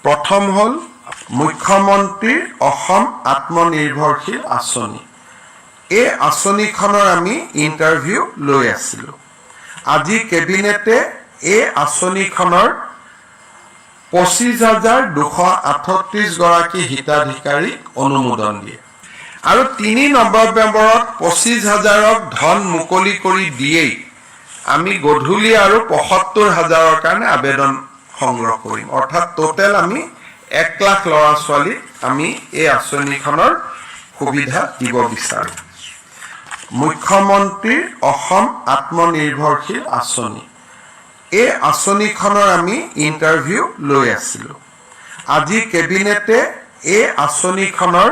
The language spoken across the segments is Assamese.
প্ৰথম হ'ল মুখ্যমন্ত্ৰীৰ অসম আত্মনিৰ্ভৰশীল আঁচনি। এই আঁচনিখনৰ আমি ইণ্টাৰভিউ লৈ আছিলোঁ। আজি কেবিনেটে এই আঁচনিখনৰ ২৫,২৩৮ গৰাকী হিতাধিকাৰীক অনুমোদন দিয়ে আৰু ৩ নৱেম্বৰত ২৫,০০০ক ধন মুকলি কৰি দিয়েই আমি গধূলি আৰু ৭৫,০০০ৰ কাৰণে আবেদন সংগ্ৰহ কৰিম। অৰ্থাৎ টোটেল আমি ১ লাখ ল'ৰা ছোৱালীক আমি এই আঁচনিখনৰ সুবিধা দিব বিচাৰোঁ। মুখ্যমন্ত্ৰীৰ অসম আত্মনিৰ্ভৰশীল আঁচনি। এই আঁচনিখনৰ আমি ইণ্টাৰভিউ লৈ আছিলোঁ। আজি কেবিনেটে এই আঁচনিখনৰ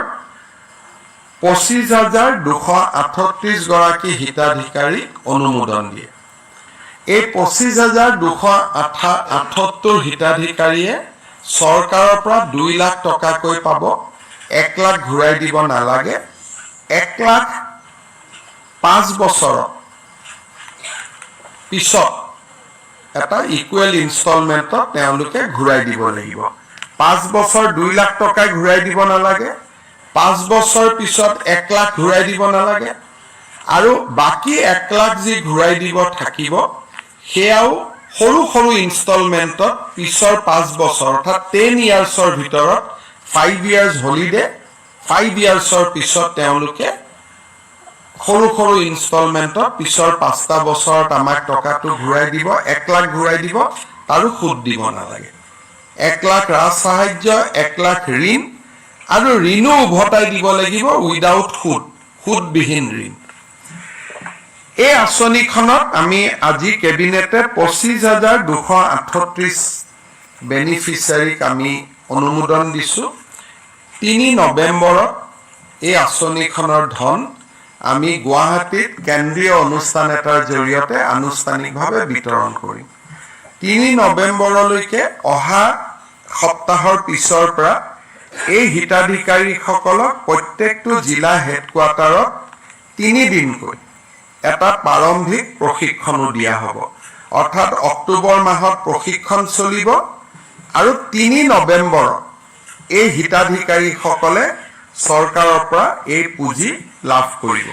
২৫,২৩৮ গৰাকী হিতাধিকাৰীক অনুমোদন দিয়ে। এই ২৫,২৭৮ হিতাধিকাৰীয়ে চৰকাৰৰ পৰা ২ লাখ টকাকৈ পাব। ১ লাখ ঘূৰাই দিব নালাগে। ১ লাখ ৫ বছৰৰ পিছত এটা ইকুৱেল ইনষ্টলমেণ্টত তেওঁলোকে ঘূৰাই দিব লাগিব। ৫ বছৰ ২ লাখ টকাই ঘূৰাই দিব নালাগে। ৫ বছৰ পিছত ১ লাখ ঘূৰাই দিব নালাগে আৰু বাকী ১ লাখ যি ঘূৰাই দিব থাকিব সেয়াও সৰু সৰু ইনষ্টলমেণ্টত পিছৰ ৫ বছৰ অৰ্থাৎ 10 ইয়াৰ্ছৰ ভিতৰত 5 ইয়াৰ্ছ হলিডে 5 ইয়াৰ্ছৰ পিছত তেওঁলোকে সৰু সৰু ইনষ্টলমেণ্টত পিছৰ ৫টা বছৰত আমাক টকাটো ঘূৰাই দিব। ১ লাখ ঘূৰাই দিব, তাৰো সুদ দিব নালাগে। ১ লাখ ৰাজ সাহায্য, ১ লাখ ঋণ আৰু ঋণো উভতাই দিব লাগিব উইদাউট সুদবিহীন ঋণ। এই আঁচনিখনত আমি আজি কেবিনেটে ২৫,২৩৮ বেনিফিচিয়াৰীক আমি অনুমোদন দিছোঁ। ৩ নৱেম্বৰত এই আঁচনিখনৰ ধন আমি গুৱাহাটীত কেন্দ্ৰীয় অনুষ্ঠান এটাৰ জৰিয়তে আনুষ্ঠানিকভাৱে বিতৰণ কৰিম। ৩ নৱেম্বৰলৈকে অহা সপ্তাহৰ পিছৰ পৰা এই হিতাধিকাৰীসকলক প্ৰত্যেকটো জিলা হেডকোৱাৰ্টাৰত ৩ দিনকৈ এটা প্ৰাৰম্ভিক প্ৰশিক্ষণো দিয়া হ'ব। অৰ্থাৎ অক্টোবৰ মাহত প্ৰশিক্ষণ চলিব আৰু ৩ নৱেম্বৰত এই হিতাধিকাৰীসকলে চৰকাৰৰ পৰা এই পুঁজি লাভ কৰিব।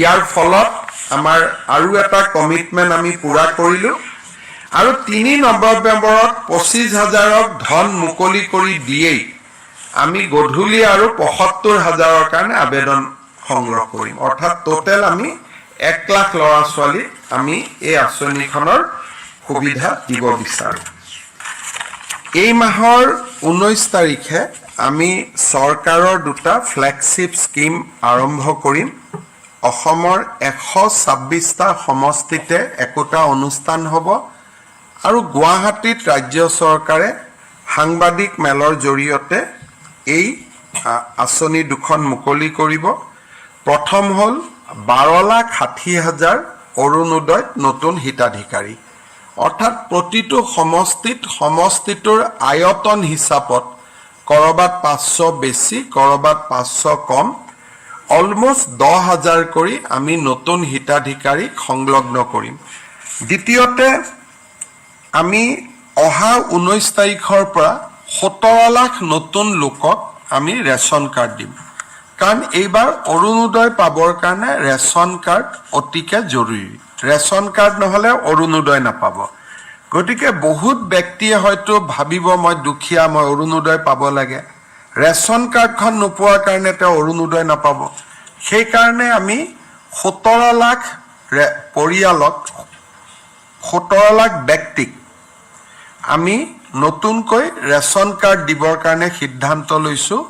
ইয়াৰ ফলত আমাৰ আৰু এটা কমিটমেণ্ট আমি পূৰা কৰিলোঁ আৰু ৩ নৱেম্বৰত ২৫,০০০ক ধন মুকলি কৰি দিয়েই আমি গধূলি আৰু ৭৫,০০০ৰ কাৰণে আবেদন সংগ্ৰহ কৰিম। অৰ্থাৎ টোটেল আমি ১ লাখ ল'ৰা ছোৱালীক আমি এই আঁচনিখনৰ সুবিধা দিব বিচাৰোঁ। এই মাহৰ ১৯ তাৰিখে আমি চৰকাৰৰ 2টা ফ্লেগশ্বিপ স্কিম আৰম্ভ কৰিম। অসমৰ ১২৬টা সমষ্টিতে একোটা অনুষ্ঠান হ'ব আৰু গুৱাহাটীত ৰাজ্য চৰকাৰে সাংবাদিক মেলৰ জৰিয়তে এই আঁচনি দুখন মুকলি কৰিব। প্ৰথম হ'ল ১২,৬০,০০০ অৰুণোদয়ত নতুন হিতাধিকাৰী। অৰ্থাৎ প্ৰতিটো সমষ্টিটোৰ আয়তন হিচাপত ক'ৰবাত ৫০০ বেছি, ক'ৰবাত ৫০০ কম, অলমষ্ট ১০,০০০ কৰি আমি নতুন হিতাধিকাৰীক সংলগ্ন কৰিম। দ্বিতীয়তে আমি অহা ১৯ তাৰিখৰ পৰা ১৭ লাখ নতুন লোকক আমি ৰেচন কাৰ্ড দিম। কাৰণ এইবাৰ অৰুণোদয় পাবৰ কাৰণে ৰেচন কাৰ্ড অতিকে জৰুৰী। ৰেচন কাৰ্ড নহ'লে অৰুণোদয় নাপাব। গতিকে বহুত ব্যক্তিয়ে হয়তো ভাবিব মই দুখীয়া, মই অৰুণোদয় পাব লাগে। ৰেচন কাৰ্ডখন নোপোৱাৰ কাৰণে তেওঁ অৰুণোদয় নাপাব। সেইকাৰণে আমি ১৭ লাখ পৰিয়ালক, ১৭ লাখ ব্যক্তিক আমি নতুনকৈ ৰেচন কাৰ্ড দিবৰ কাৰণে সিদ্ধান্ত লৈছোঁ।